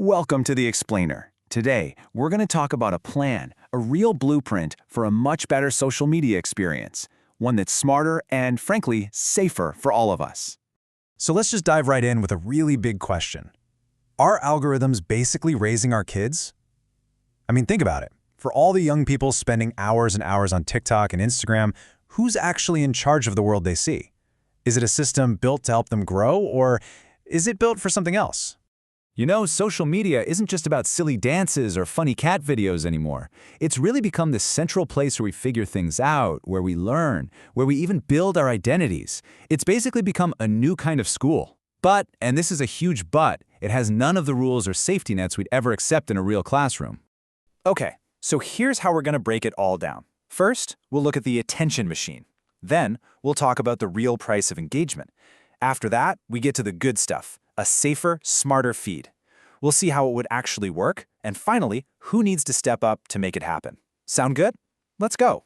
Welcome to the Explainer. Today, we're going to talk about a plan, a real blueprint for a much better social media experience, one that's smarter and, frankly, safer for all of us. So let's just dive right in with a really big question. Are algorithms basically raising our kids? I mean, think about it. For all the young people spending hours and hours on TikTok and Instagram, who's actually in charge of the world they see? Is it a system built to help them grow, or is it built for something else? You know, social media isn't just about silly dances or funny cat videos anymore. It's really become this central place where we figure things out, where we learn, where we even build our identities. It's basically become a new kind of school. But, and this is a huge but, it has none of the rules or safety nets we'd ever accept in a real classroom. Okay, so here's how we're going to break it all down. First, we'll look at the attention machine. Then, we'll talk about the real price of engagement. After that, we get to the good stuff, a safer, smarter feed. We'll see how it would actually work, and finally, who needs to step up to make it happen. Sound good? Let's go.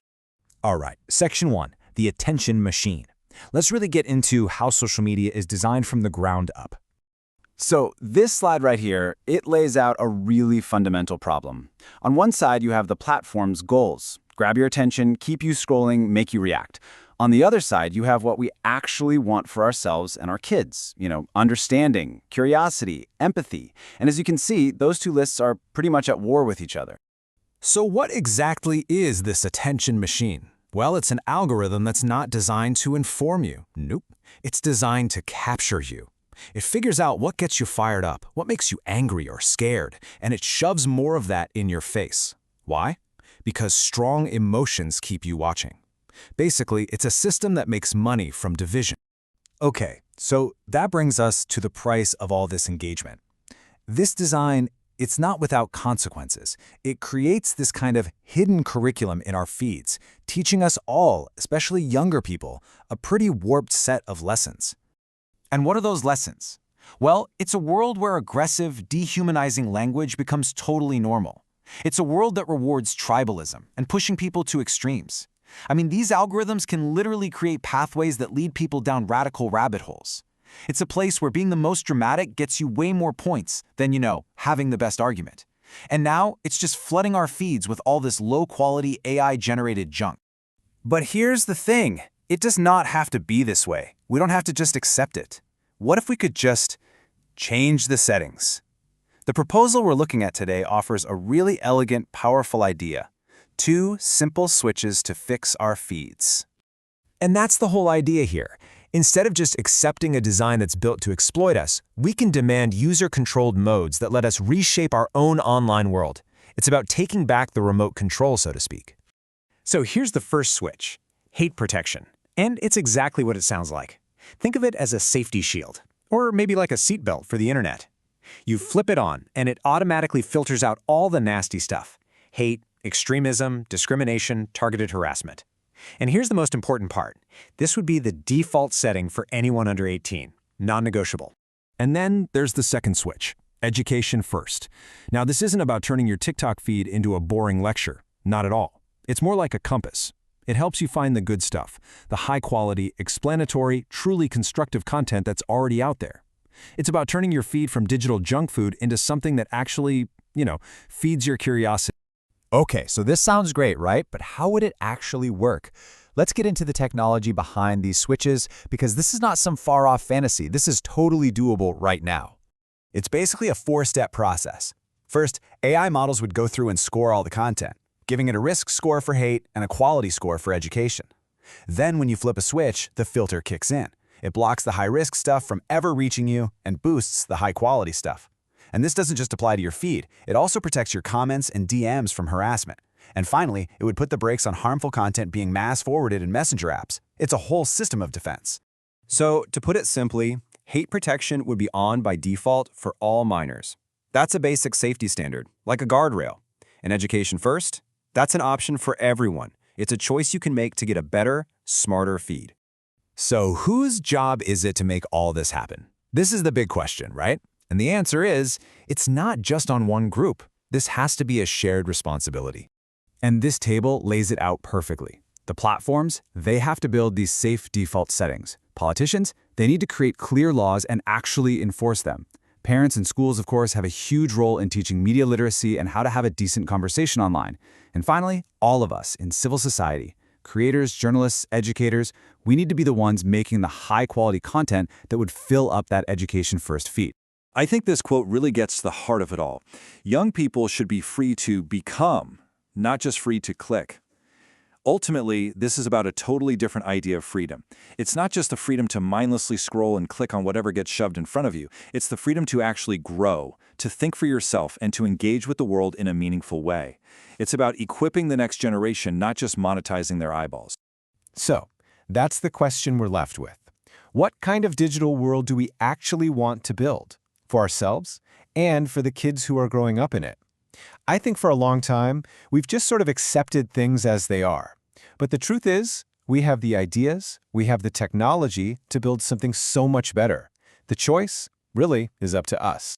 All right, Section 1, the attention machine. Let's really get into how social media is designed from the ground up. So this slide right here, it lays out a really fundamental problem. On one side, you have the platform's goals. Grab your attention, keep you scrolling, make you react. On the other side, you have what we actually want for ourselves and our kids. Understanding, curiosity, empathy. And as you can see, those two lists are pretty much at war with each other. So what exactly is this attention machine? Well, it's an algorithm that's not designed to inform you. Nope. It's designed to capture you. It figures out what gets you fired up, what makes you angry or scared, and it shoves more of that in your face. Why? Because strong emotions keep you watching. Basically, it's a system that makes money from division. Okay, so that brings us to the price of all this engagement. This design, it's not without consequences. It creates this kind of hidden curriculum in our feeds, teaching us all, especially younger people, a pretty warped set of lessons. And what are those lessons? Well, it's a world where aggressive, dehumanizing language becomes totally normal. It's a world that rewards tribalism and pushing people to extremes. I mean, these algorithms can literally create pathways that lead people down radical rabbit holes. It's a place where being the most dramatic gets you way more points than, having the best argument. And now, it's just flooding our feeds with all this low-quality AI-generated junk. But here's the thing. It does not have to be this way. We don't have to just accept it. What if we could just change the settings? The proposal we're looking at today offers a really elegant, powerful idea. 2 simple switches to fix our feeds. And that's the whole idea here. Instead of just accepting a design that's built to exploit us, we can demand user-controlled modes that let us reshape our own online world. It's about taking back the remote control, so to speak. So here's the first switch, hate protection. And it's exactly what it sounds like. Think of it as a safety shield, or maybe like a seatbelt for the internet. You flip it on, and it automatically filters out all the nasty stuff. Hate, extremism, discrimination, targeted harassment. And here's the most important part. This would be the default setting for anyone under 18, non-negotiable. And then there's the second switch, education first. Now, this isn't about turning your TikTok feed into a boring lecture. Not at all. It's more like a compass. It helps you find the good stuff, the high-quality, explanatory, truly constructive content that's already out there. It's about turning your feed from digital junk food into something that actually, feeds your curiosity. Okay, so this sounds great, right? But how would it actually work? Let's get into the technology behind these switches, because this is not some far-off fantasy. This is totally doable right now. It's basically a 4-step process. First, AI models would go through and score all the content, giving it a risk score for hate and a quality score for education. Then when you flip a switch, the filter kicks in. It blocks the high-risk stuff from ever reaching you and boosts the high-quality stuff. And this doesn't just apply to your feed. It also protects your comments and DMs from harassment. And finally, it would put the brakes on harmful content being mass-forwarded in messenger apps. It's a whole system of defense. So, to put it simply, hate protection would be on by default for all minors. That's a basic safety standard, like a guardrail. And education first? That's an option for everyone. It's a choice you can make to get a better, smarter feed. So whose job is it to make all this happen? This is the big question, right? And the answer is, it's not just on one group. This has to be a shared responsibility. And this table lays it out perfectly. The platforms, they have to build these safe default settings. Politicians, they need to create clear laws and actually enforce them. Parents and schools, of course, have a huge role in teaching media literacy and how to have a decent conversation online. And finally, all of us in civil society, creators, journalists, educators, we need to be the ones making the high-quality content that would fill up that education-first feed. I think this quote really gets to the heart of it all. Young people should be free to become, not just free to click. Ultimately, this is about a totally different idea of freedom. It's not just the freedom to mindlessly scroll and click on whatever gets shoved in front of you. It's the freedom to actually grow, to think for yourself, and to engage with the world in a meaningful way. It's about equipping the next generation, not just monetizing their eyeballs. So, that's the question we're left with. What kind of digital world do we actually want to build? For ourselves and for the kids who are growing up in it? I think for a long time, we've just sort of accepted things as they are. But the truth is, we have the ideas, we have the technology to build something so much better. The choice, really, is up to us.